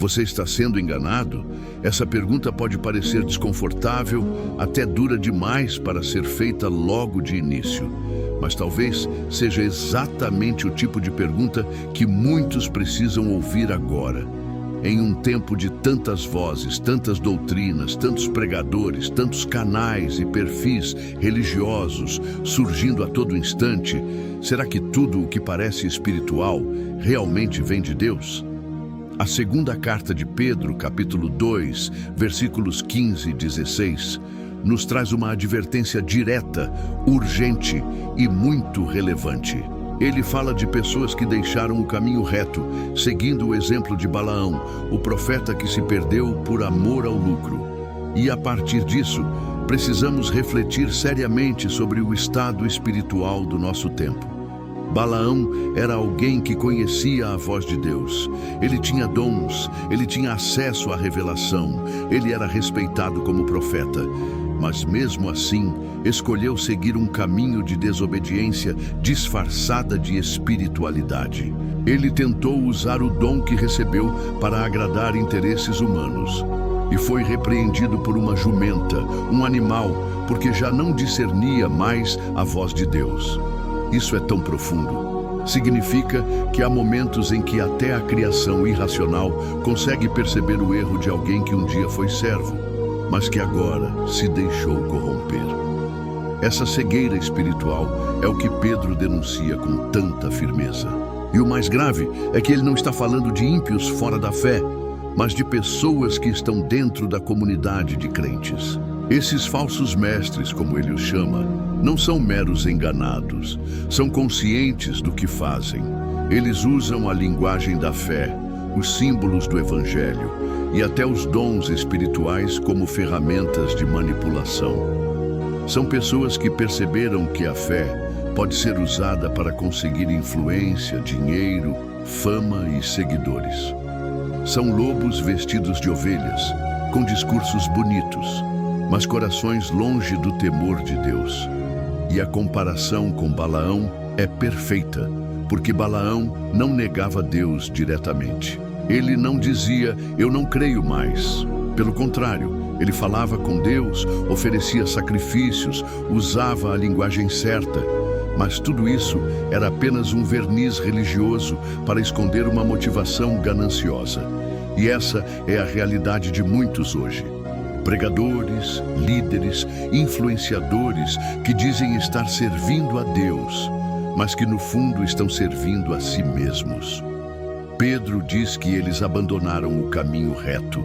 Você está sendo enganado? Essa pergunta pode parecer desconfortável, até dura demais para ser feita logo de início. Mas talvez seja exatamente o tipo de pergunta que muitos precisam ouvir agora. Em um tempo de tantas vozes, tantas doutrinas, tantos pregadores, tantos canais e perfis religiosos surgindo a todo instante, será que tudo o que parece espiritual realmente vem de Deus? A segunda carta de Pedro, capítulo 2, versículos 15 e 16, nos traz uma advertência direta, urgente e muito relevante. Ele fala de pessoas que deixaram o caminho reto, seguindo o exemplo de Balaão, o profeta que se perdeu por amor ao lucro. E a partir disso, precisamos refletir seriamente sobre o estado espiritual do nosso tempo. Balaão era alguém que conhecia a voz de Deus. Ele tinha dons, ele tinha acesso à revelação, ele era respeitado como profeta. Mas mesmo assim, escolheu seguir um caminho de desobediência disfarçada de espiritualidade. Ele tentou usar o dom que recebeu para agradar interesses humanos. E foi repreendido por uma jumenta, um animal, porque já não discernia mais a voz de Deus. Isso é tão profundo. Significa que há momentos em que até a criação irracional consegue perceber o erro de alguém que um dia foi servo, mas que agora se deixou corromper. Essa cegueira espiritual é o que Pedro denuncia com tanta firmeza. E o mais grave é que ele não está falando de ímpios fora da fé, mas de pessoas que estão dentro da comunidade de crentes. Esses falsos mestres, como ele os chama, não são meros enganados, são conscientes do que fazem. Eles usam a linguagem da fé, os símbolos do Evangelho e até os dons espirituais como ferramentas de manipulação. São pessoas que perceberam que a fé pode ser usada para conseguir influência, dinheiro, fama e seguidores. São lobos vestidos de ovelhas, com discursos bonitos, mas corações longe do temor de Deus. E a comparação com Balaão é perfeita, porque Balaão não negava Deus diretamente. Ele não dizia, eu não creio mais. Pelo contrário, ele falava com Deus, oferecia sacrifícios, usava a linguagem certa. Mas tudo isso era apenas um verniz religioso para esconder uma motivação gananciosa. E essa é a realidade de muitos hoje. Pregadores, líderes, influenciadores que dizem estar servindo a Deus, mas que no fundo estão servindo a si mesmos. Pedro diz que eles abandonaram o caminho reto.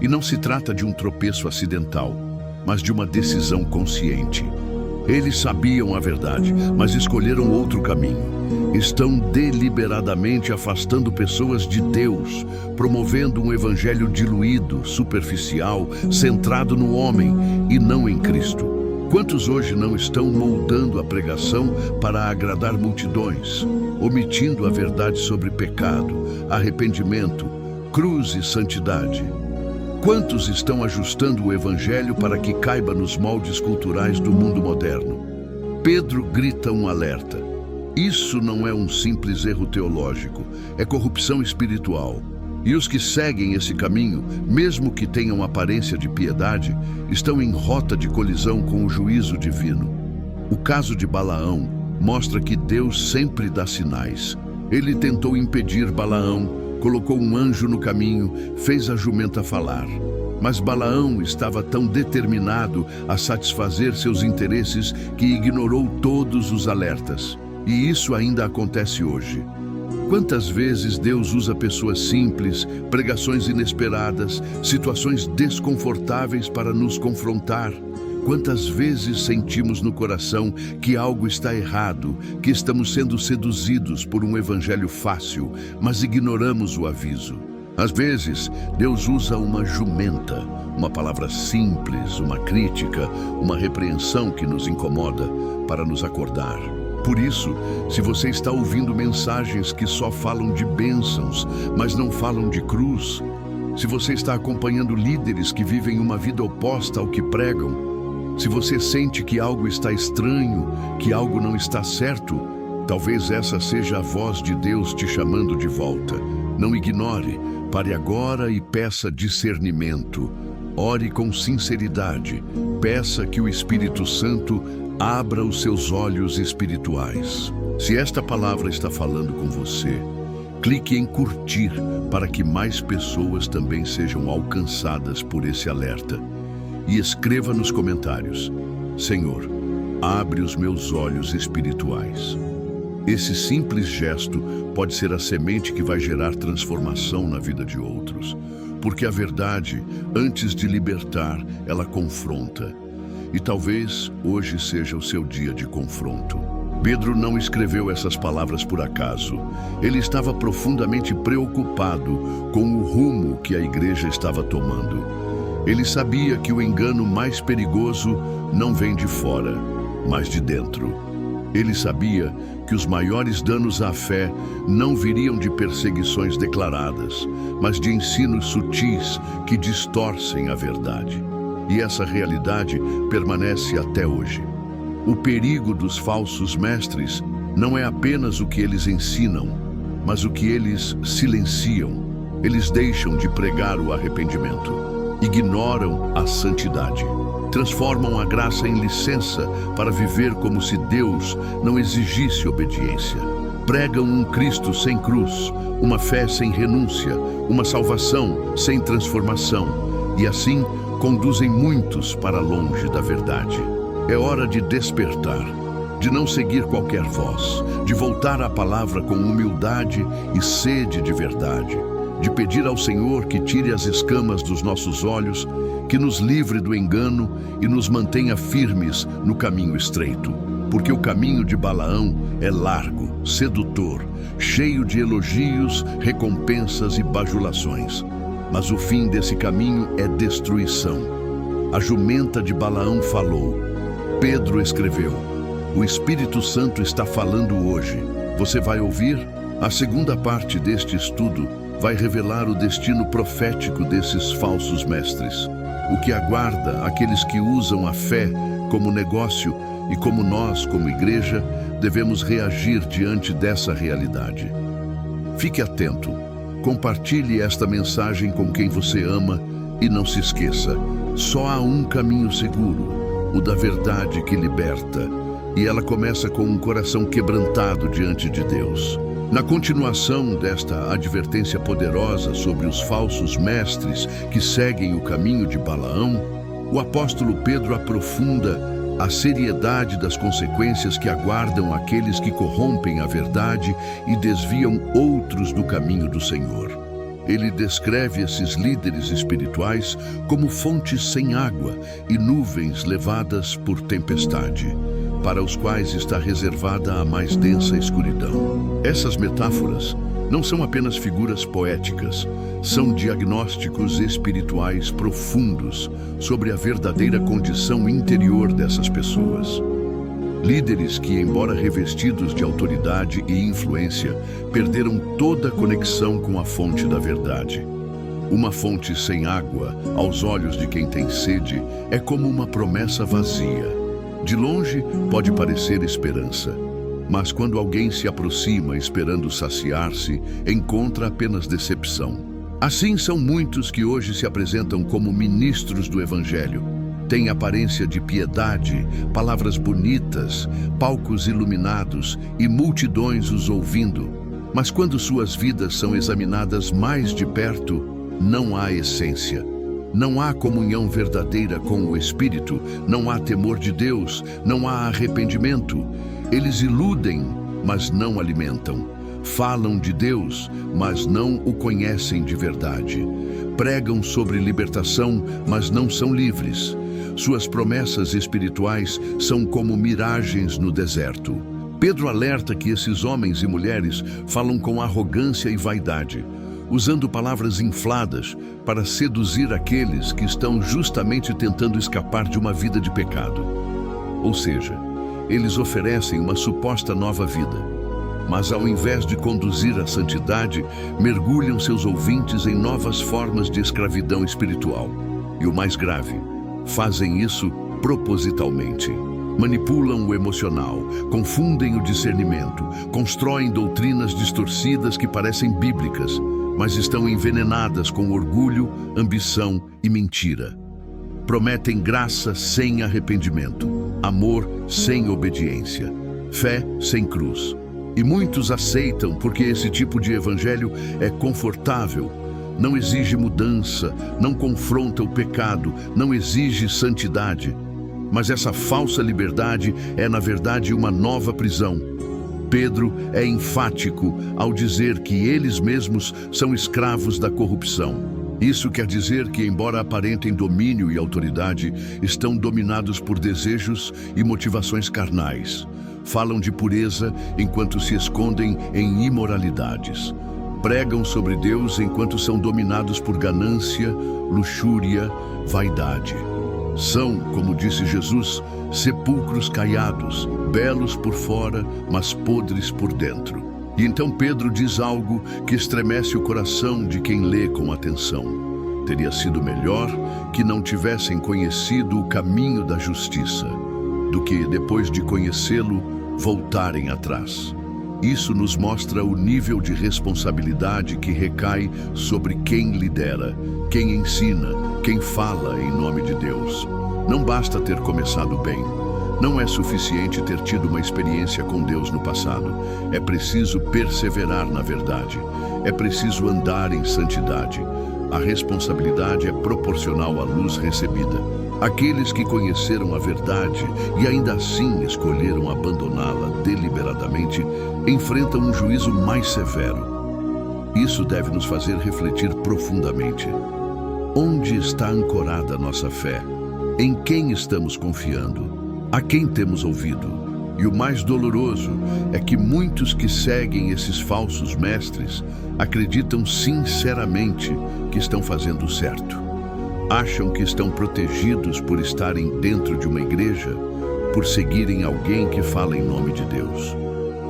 E não se trata de um tropeço acidental, mas de uma decisão consciente. Eles sabiam a verdade, mas escolheram outro caminho. Estão deliberadamente afastando pessoas de Deus, promovendo um evangelho diluído, superficial, centrado no homem e não em Cristo. Quantos hoje não estão moldando a pregação para agradar multidões, omitindo a verdade sobre pecado, arrependimento, cruz e santidade? Quantos estão ajustando o evangelho para que caiba nos moldes culturais do mundo moderno? Pedro grita um alerta. Isso não é um simples erro teológico, é corrupção espiritual. E os que seguem esse caminho, mesmo que tenham aparência de piedade, estão em rota de colisão com o juízo divino. O caso de Balaão mostra que Deus sempre dá sinais. Ele tentou impedir Balaão, colocou um anjo no caminho, fez a jumenta falar. Mas Balaão estava tão determinado a satisfazer seus interesses que ignorou todos os alertas. E isso ainda acontece hoje. Quantas vezes Deus usa pessoas simples, pregações inesperadas, situações desconfortáveis para nos confrontar? Quantas vezes sentimos no coração que algo está errado, que estamos sendo seduzidos por um evangelho fácil, mas ignoramos o aviso? Às vezes, Deus usa uma jumenta, uma palavra simples, uma crítica, uma repreensão que nos incomoda, para nos acordar. Por isso, se você está ouvindo mensagens que só falam de bênçãos, mas não falam de cruz, se você está acompanhando líderes que vivem uma vida oposta ao que pregam, se você sente que algo está estranho, que algo não está certo, talvez essa seja a voz de Deus te chamando de volta. Não ignore, Pare agora e peça discernimento. Ore com sinceridade. Peça que o Espírito Santo abra os seus olhos espirituais. Se esta palavra está falando com você, clique em curtir para que mais pessoas também sejam alcançadas por esse alerta. E escreva nos comentários: Senhor, abre os meus olhos espirituais. Esse simples gesto pode ser a semente que vai gerar transformação na vida de outros. Porque a verdade, antes de libertar, ela confronta. E talvez hoje seja o seu dia de confronto. Pedro não escreveu essas palavras por acaso. Ele estava profundamente preocupado com o rumo que a igreja estava tomando. Ele sabia que o engano mais perigoso não vem de fora, mas de dentro. Ele sabia que os maiores danos à fé não viriam de perseguições declaradas, mas de ensinos sutis que distorcem a verdade. E essa realidade permanece até hoje. O perigo dos falsos mestres não é apenas o que eles ensinam, mas o que eles silenciam. Eles deixam de pregar o arrependimento, ignoram a santidade, transformam a graça em licença para viver como se Deus não exigisse obediência. Pregam um Cristo sem cruz, uma fé sem renúncia, uma salvação sem transformação, e assim conduzem muitos para longe da verdade. É hora de despertar, de não seguir qualquer voz, de voltar à palavra com humildade e sede de verdade, de pedir ao Senhor que tire as escamas dos nossos olhos, que nos livre do engano e nos mantenha firmes no caminho estreito. Porque o caminho de Balaão é largo, sedutor, cheio de elogios, recompensas e bajulações. Mas o fim desse caminho é destruição. A jumenta de Balaão falou. Pedro escreveu. O Espírito Santo está falando hoje. Você vai ouvir? A segunda parte deste estudo vai revelar o destino profético desses falsos mestres. O que aguarda aqueles que usam a fé como negócio e como nós, como igreja, devemos reagir diante dessa realidade. Fique atento. Compartilhe esta mensagem com quem você ama e não se esqueça, só há um caminho seguro, o da verdade que liberta, e ela começa com um coração quebrantado diante de Deus. Na continuação desta advertência poderosa sobre os falsos mestres que seguem o caminho de Balaão, o apóstolo Pedro aprofunda a seriedade das consequências que aguardam aqueles que corrompem a verdade e desviam outros do caminho do Senhor. Ele descreve esses líderes espirituais como fontes sem água e nuvens levadas por tempestade, para os quais está reservada a mais densa escuridão. Essas metáforas não são apenas figuras poéticas, são diagnósticos espirituais profundos sobre a verdadeira condição interior dessas pessoas. Líderes que, embora revestidos de autoridade e influência, perderam toda a conexão com a fonte da verdade. Uma fonte sem água, aos olhos de quem tem sede, é como uma promessa vazia. De longe pode parecer esperança, mas quando alguém se aproxima esperando saciar-se, encontra apenas decepção. Assim são muitos que hoje se apresentam como ministros do Evangelho. Têm aparência de piedade, palavras bonitas, palcos iluminados e multidões os ouvindo. Mas quando suas vidas são examinadas mais de perto, não há essência. Não há comunhão verdadeira com o Espírito, não há temor de Deus, não há arrependimento. Eles iludem, mas não alimentam. Falam de Deus, mas não o conhecem de verdade. Pregam sobre libertação, mas não são livres. Suas promessas espirituais são como miragens no deserto. Pedro alerta que esses homens e mulheres falam com arrogância e vaidade, usando palavras infladas para seduzir aqueles que estão justamente tentando escapar de uma vida de pecado. Ou seja, eles oferecem uma suposta nova vida, mas ao invés de conduzir à santidade, mergulham seus ouvintes em novas formas de escravidão espiritual. E o mais grave, fazem isso propositalmente. Manipulam o emocional, confundem o discernimento, constroem doutrinas distorcidas que parecem bíblicas, mas estão envenenadas com orgulho, ambição e mentira. Prometem graça sem arrependimento, amor sem obediência, fé sem cruz. E muitos aceitam porque esse tipo de evangelho é confortável, não exige mudança, não confronta o pecado, não exige santidade. Mas essa falsa liberdade é, na verdade, uma nova prisão. Pedro é enfático ao dizer que eles mesmos são escravos da corrupção. Isso quer dizer que, embora aparentem domínio e autoridade, estão dominados por desejos e motivações carnais. Falam de pureza enquanto se escondem em imoralidades. Pregam sobre Deus enquanto são dominados por ganância, luxúria, vaidade. São, como disse Jesus, sepulcros caiados, belos por fora, mas podres por dentro. E então Pedro diz algo que estremece o coração de quem lê com atenção. Teria sido melhor que não tivessem conhecido o caminho da justiça, do que, depois de conhecê-lo, voltarem atrás. Isso nos mostra o nível de responsabilidade que recai sobre quem lidera, quem ensina, quem fala em nome de Deus. Não basta ter começado bem. Não é suficiente ter tido uma experiência com Deus no passado. É preciso perseverar na verdade. É preciso andar em santidade. A responsabilidade é proporcional à luz recebida. Aqueles que conheceram a verdade e ainda assim escolheram abandoná-la deliberadamente, enfrentam um juízo mais severo. Isso deve nos fazer refletir profundamente. Onde está ancorada a nossa fé? Em quem estamos confiando? A quem temos ouvido? E o mais doloroso é que muitos que seguem esses falsos mestres acreditam sinceramente que estão fazendo certo. Acham que estão protegidos por estarem dentro de uma igreja, por seguirem alguém que fala em nome de Deus.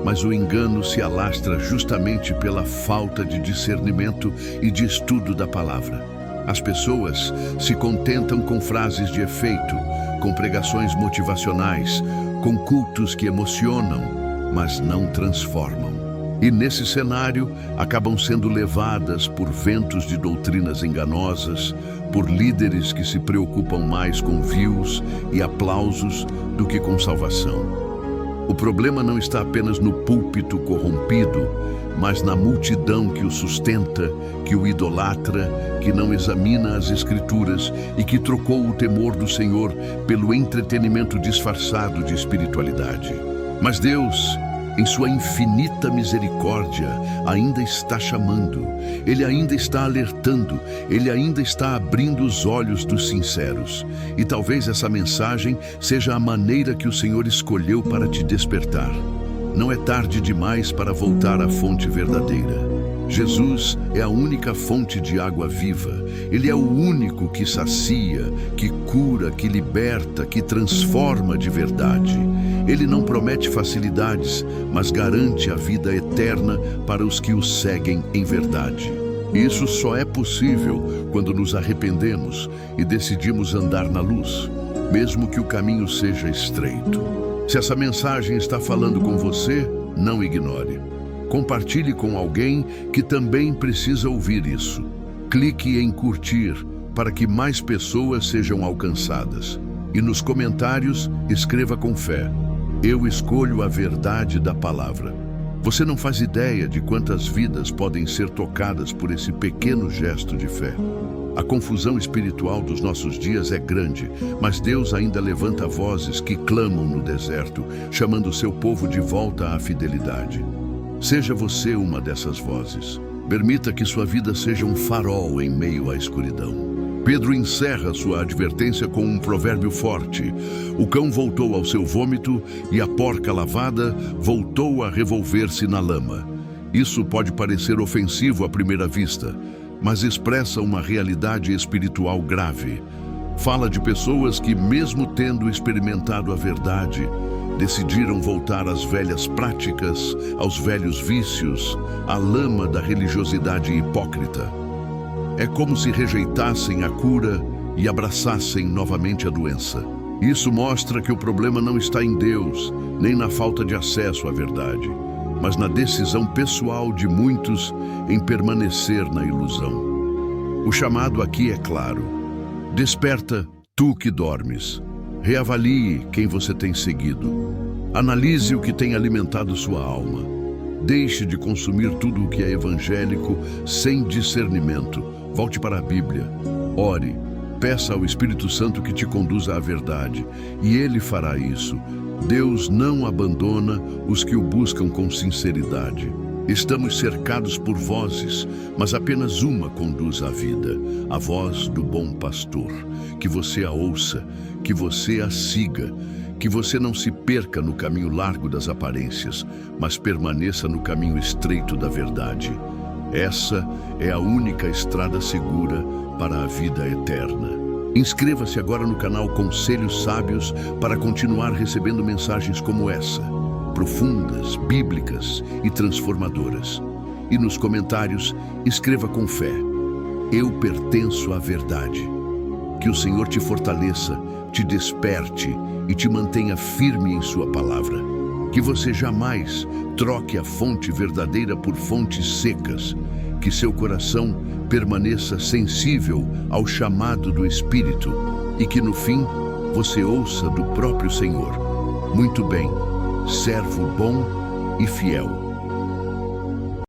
Mas o engano se alastra justamente pela falta de discernimento e de estudo da palavra. As pessoas se contentam com frases de efeito, com pregações motivacionais, com cultos que emocionam, mas não transformam. E nesse cenário, acabam sendo levadas por ventos de doutrinas enganosas, por líderes que se preocupam mais com views e aplausos do que com salvação. O problema não está apenas no púlpito corrompido, mas na multidão que o sustenta, que o idolatra, que não examina as Escrituras e que trocou o temor do Senhor pelo entretenimento disfarçado de espiritualidade. Mas Deus, em sua infinita misericórdia, ainda está chamando, Ele ainda está alertando, Ele ainda está abrindo os olhos dos sinceros. E talvez essa mensagem seja a maneira que o Senhor escolheu para te despertar. Não é tarde demais para voltar à fonte verdadeira. Jesus é a única fonte de água viva. Ele é o único que sacia, que cura, que liberta, que transforma de verdade. Ele não promete facilidades, mas garante a vida eterna para os que o seguem em verdade. Isso só é possível quando nos arrependemos e decidimos andar na luz, mesmo que o caminho seja estreito. Se essa mensagem está falando com você, não ignore. Compartilhe com alguém que também precisa ouvir isso. Clique em curtir para que mais pessoas sejam alcançadas. E nos comentários, escreva com fé: eu escolho a verdade da palavra. Você não faz ideia de quantas vidas podem ser tocadas por esse pequeno gesto de fé. A confusão espiritual dos nossos dias é grande, mas Deus ainda levanta vozes que clamam no deserto, chamando seu povo de volta à fidelidade. Seja você uma dessas vozes. Permita que sua vida seja um farol em meio à escuridão. Pedro encerra sua advertência com um provérbio forte: o cão voltou ao seu vômito e a porca lavada voltou a revolver-se na lama. Isso pode parecer ofensivo à primeira vista, mas expressa uma realidade espiritual grave. Fala de pessoas que, mesmo tendo experimentado a verdade, decidiram voltar às velhas práticas, aos velhos vícios, à lama da religiosidade hipócrita. É como se rejeitassem a cura e abraçassem novamente a doença. Isso mostra que o problema não está em Deus, nem na falta de acesso à verdade. mas na decisão pessoal de muitos em permanecer na ilusão. O chamado aqui é claro. Desperta, tu que dormes. Reavalie quem você tem seguido. Analise o que tem alimentado sua alma. Deixe de consumir tudo o que é evangélico sem discernimento. Volte para a Bíblia. Ore. Peça ao Espírito Santo que te conduza à verdade, e Ele fará isso. Deus não abandona os que o buscam com sinceridade. Estamos cercados por vozes, mas apenas uma conduz à vida, a voz do bom pastor. Que você a ouça, que você a siga, que você não se perca no caminho largo das aparências, mas permaneça no caminho estreito da verdade. Essa é a única estrada segura para a vida eterna. Inscreva-se agora no canal Conselhos Sábios para continuar recebendo mensagens como essa, profundas, bíblicas e transformadoras. E nos comentários, escreva com fé: eu pertenço à verdade. Que o Senhor te fortaleça, te desperte e te mantenha firme em sua palavra. Que você jamais troque a fonte verdadeira por fontes secas. Que seu coração permaneça sensível ao chamado do Espírito e que no fim você ouça do próprio Senhor: muito bem, servo bom e fiel.